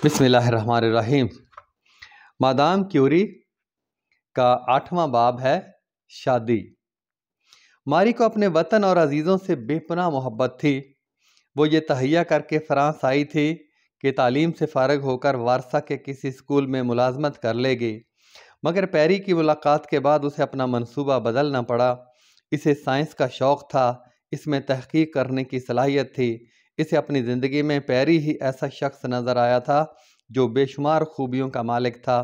بسم اللہ الرحمن الرحیم۔ مادام کیوری کا 8واں باب ہے شادی۔ ماری کو اپنے وطن اور عزیزوں سے بے پناہ محبت تھی۔ وہ یہ تہیہ کر کے فرانس آئی تھی کہ تعلیم سے فارغ ہو کر وارسا کے کسی اسکول میں ملازمت کر لے گی، مگر پیری کی ملاقات کے بعد اسے اپنا منصوبہ بدلنا پڑا۔ اسے سائنس کا شوق تھا، اس میں تحقیق کرنے کی صلاحیت تھی۔ اسے اپنی زندگی میں پیری ہی ایسا شخص نظر آیا تھا جو بے شمار خوبیوں کا مالک تھا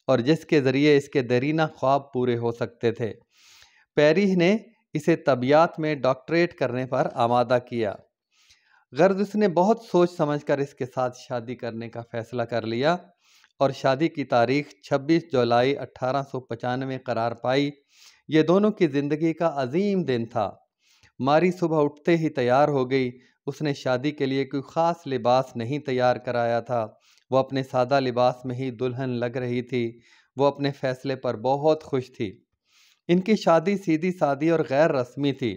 اور جس کے ذریعے اس کے دیرینہ خواب پورے ہو سکتے تھے۔ پیری نے اسے طبیعیات میں ڈاکٹریٹ کرنے پر آمادہ کیا۔ غرض اس نے بہت سوچ سمجھ کر اس کے ساتھ شادی کرنے کا فیصلہ کر لیا اور شادی کی تاریخ 26 جولائی 1895 قرار پائی۔ یہ دونوں کی زندگی کا عظیم دن تھا۔ ماری صبح اٹھتے ہی تیار ہو گئی۔ اس نے شادی کے لیے کوئی خاص لباس نہیں تیار کرایا تھا۔ وہ اپنے سادہ لباس میں ہی دلہن لگ رہی تھی۔ وہ اپنے فیصلے پر بہت خوش تھی۔ ان کی شادی سیدھی سادی اور غیر رسمی تھی۔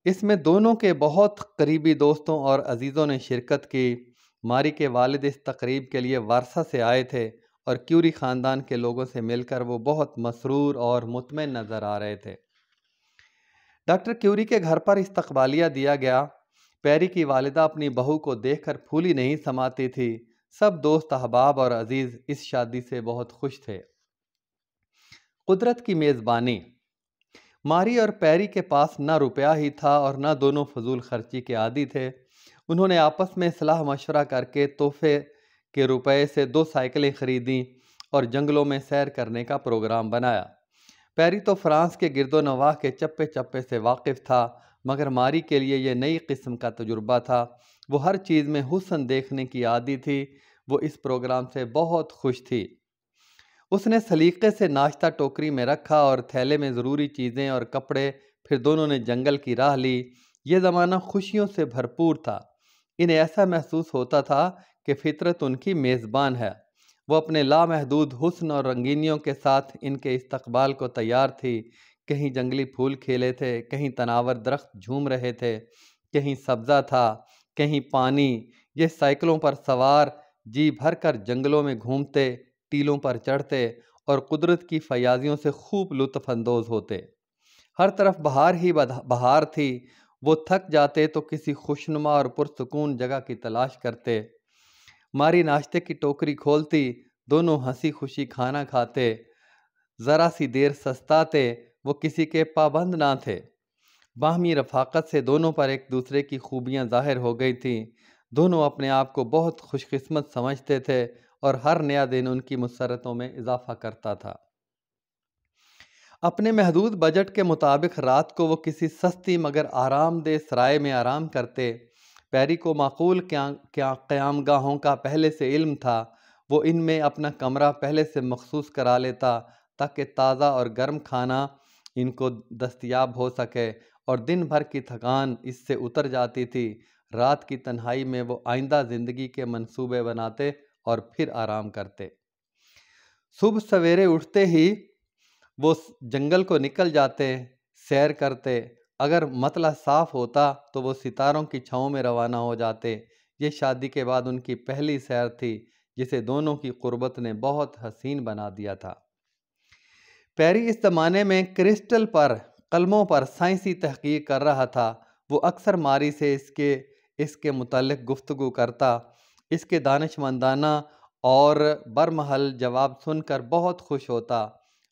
اس میں دونوں کے بہت قریبی دوستوں اور عزیزوں نے شرکت کی۔ ماری کے والد اس تقریب کے لیے وارسا سے آئے تھے اور کیوری خاندان کے لوگوں سے مل کر وہ بہت مسرور اور مطمئن نظر آ رہے تھے۔ ڈاکٹر کیوری کے گھر پر استقبالیہ دیا گیا۔ پیری کی والدہ اپنی بہو کو دیکھ کر پھولی نہیں سماتی تھی۔ سب دوست احباب اور عزیز اس شادی سے بہت خوش تھے۔ قدرت کی میزبانی۔ ماری اور پیری کے پاس نہ روپیہ ہی تھا اور نہ دونوں فضول خرچی کے عادی تھے۔ انہوں نے آپس میں صلاح مشورہ کر کے تحفے کے روپے سے 2 سائیکلیں خریدیں اور جنگلوں میں سیر کرنے کا پروگرام بنایا۔ پیری تو فرانس کے گرد و نواح کے چپے چپے سے واقف تھا، مگر ماری کے لیے یہ نئی قسم کا تجربہ تھا۔ وہ ہر چیز میں حسن دیکھنے کی عادی تھی۔ وہ اس پروگرام سے بہت خوش تھی۔ اس نے سلیقے سے ناشتہ ٹوکری میں رکھا اور تھیلے میں ضروری چیزیں اور کپڑے، پھر دونوں نے جنگل کی راہ لی۔ یہ زمانہ خوشیوں سے بھرپور تھا۔ انہیں ایسا محسوس ہوتا تھا کہ فطرت ان کی میزبان ہے۔ وہ اپنے لامحدود حسن اور رنگینیوں کے ساتھ ان کے استقبال کو تیار تھی۔ کہیں جنگلی پھول کھیلے تھے، کہیں تناور درخت جھوم رہے تھے، کہیں سبزہ تھا، کہیں پانی۔ یہ سائیکلوں پر سوار جی بھر کر جنگلوں میں گھومتے، ٹیلوں پر چڑھتے اور قدرت کی فیاضیوں سے خوب لطف اندوز ہوتے۔ ہر طرف بہار ہی بہار تھی۔ وہ تھک جاتے تو کسی خوشنما اور پرسکون جگہ کی تلاش کرتے۔ ماری ناشتے کی ٹوکری کھولتی، دونوں ہنسی خوشی کھانا کھاتے، ذرا سی دیر سستاتے۔ وہ کسی کے پابند نہ تھے۔ باہمی رفاقت سے دونوں پر ایک دوسرے کی خوبیاں ظاہر ہو گئی تھیں۔ دونوں اپنے آپ کو بہت خوش قسمت سمجھتے تھے اور ہر نیا دن ان کی مسرتوں میں اضافہ کرتا تھا۔ اپنے محدود بجٹ کے مطابق رات کو وہ کسی سستی مگر آرام دہ سرائے میں آرام کرتے۔ پیری کو معقول قیام گاہوں کا پہلے سے علم تھا۔ وہ ان میں اپنا کمرہ پہلے سے مخصوص کرا لیتا تاکہ تازہ اور گرم کھانا ان کو دستیاب ہو سکے اور دن بھر کی تھکان اس سے اتر جاتی تھی۔ رات کی تنہائی میں وہ آئندہ زندگی کے منصوبے بناتے اور پھر آرام کرتے۔ صبح سویرے اٹھتے ہی وہ جنگل کو نکل جاتے، سیر کرتے۔ اگر مطلع صاف ہوتا تو وہ ستاروں کی چھاؤں میں روانہ ہو جاتے۔ یہ شادی کے بعد ان کی پہلی سیر تھی، جسے دونوں کی قربت نے بہت حسین بنا دیا تھا۔ پیری اس زمانے میں کرسٹل پر قلموں پر سائنسی تحقیق کر رہا تھا۔ وہ اکثر ماری سے اس کے متعلق گفتگو کرتا۔ اس کے دانشمندانہ اور برمحل جواب سن کر بہت خوش ہوتا۔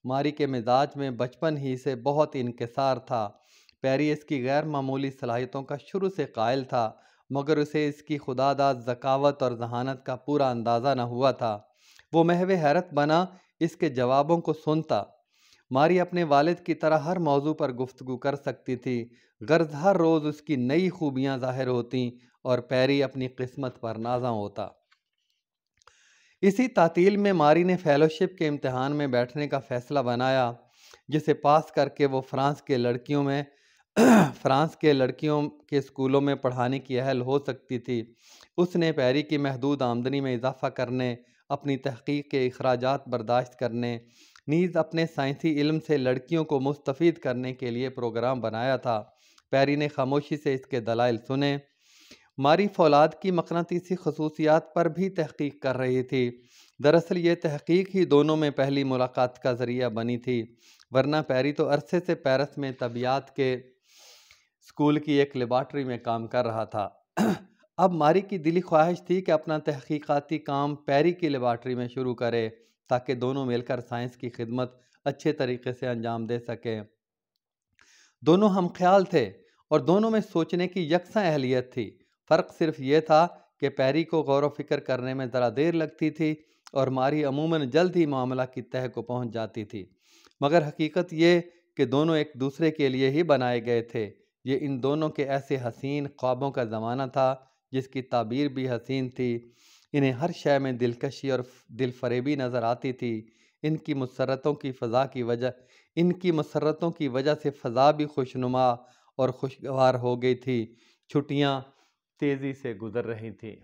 ماری کے مزاج میں بچپن ہی سے بہت انکسار تھا۔ پیری اس کی غیر معمولی صلاحیتوں کا شروع سے قائل تھا، مگر اسے اس کی خداداد ذکاوت اور ذہانت کا پورا اندازہ نہ ہوا تھا۔ وہ محو حیرت بنا اس کے جوابوں کو سنتا۔ ماری اپنے والد کی طرح ہر موضوع پر گفتگو کر سکتی تھی، غرض ہر روز اس کی نئی خوبیاں ظاہر ہوتیں اور پیری اپنی قسمت پر نازاں ہوتا۔ اسی تعطیل میں ماری نے فیلوشپ کے امتحان میں بیٹھنے کا فیصلہ بنایا، جسے پاس کر کے وہ فرانس کے لڑکیوں کے اسکولوں میں پڑھانے کی اہل ہو سکتی تھی۔ اس نے پیری کی محدود آمدنی میں اضافہ کرنے، اپنی تحقیق کے اخراجات برداشت کرنے، نیز اپنے سائنسی علم سے لڑکیوں کو مستفید کرنے کے لیے پروگرام بنایا تھا۔ پیری نے خاموشی سے اس کے دلائل سنے۔ ماری فولاد کی مقناطیسی خصوصیات پر بھی تحقیق کر رہی تھی۔ دراصل یہ تحقیق ہی دونوں میں پہلی ملاقات کا ذریعہ بنی تھی، ورنہ پیری تو عرصے سے پیرس میں طبیعیات کے اسکول کی ایک لیبارٹری میں کام کر رہا تھا۔ اب ماری کی دلی خواہش تھی کہ اپنا تحقیقاتی کام پیری کی لیبارٹری میں شروع کرے تاکہ دونوں مل کر سائنس کی خدمت اچھے طریقے سے انجام دے سکیں۔ دونوں ہم خیال تھے اور دونوں میں سوچنے کی یکساں اہلیت تھی۔ فرق صرف یہ تھا کہ پیری کو غور و فکر کرنے میں ذرا دیر لگتی تھی اور ماری عموماً جلد ہی معاملہ کی تہہ کو پہنچ جاتی تھی۔ مگر حقیقت یہ کہ دونوں ایک دوسرے کے لیے ہی بنائے گئے تھے۔ یہ ان دونوں کے ایسے حسین خوابوں کا زمانہ تھا جس کی تعبیر بھی حسین تھی۔ انہیں ہر شے میں دلکشی اور دل فریبی نظر آتی تھی۔ ان کی مسرتوں کی وجہ سے فضا بھی خوشنما اور خوشگوار ہو گئی تھی۔ چھٹیاں تیزی سے گزر رہی تھیں۔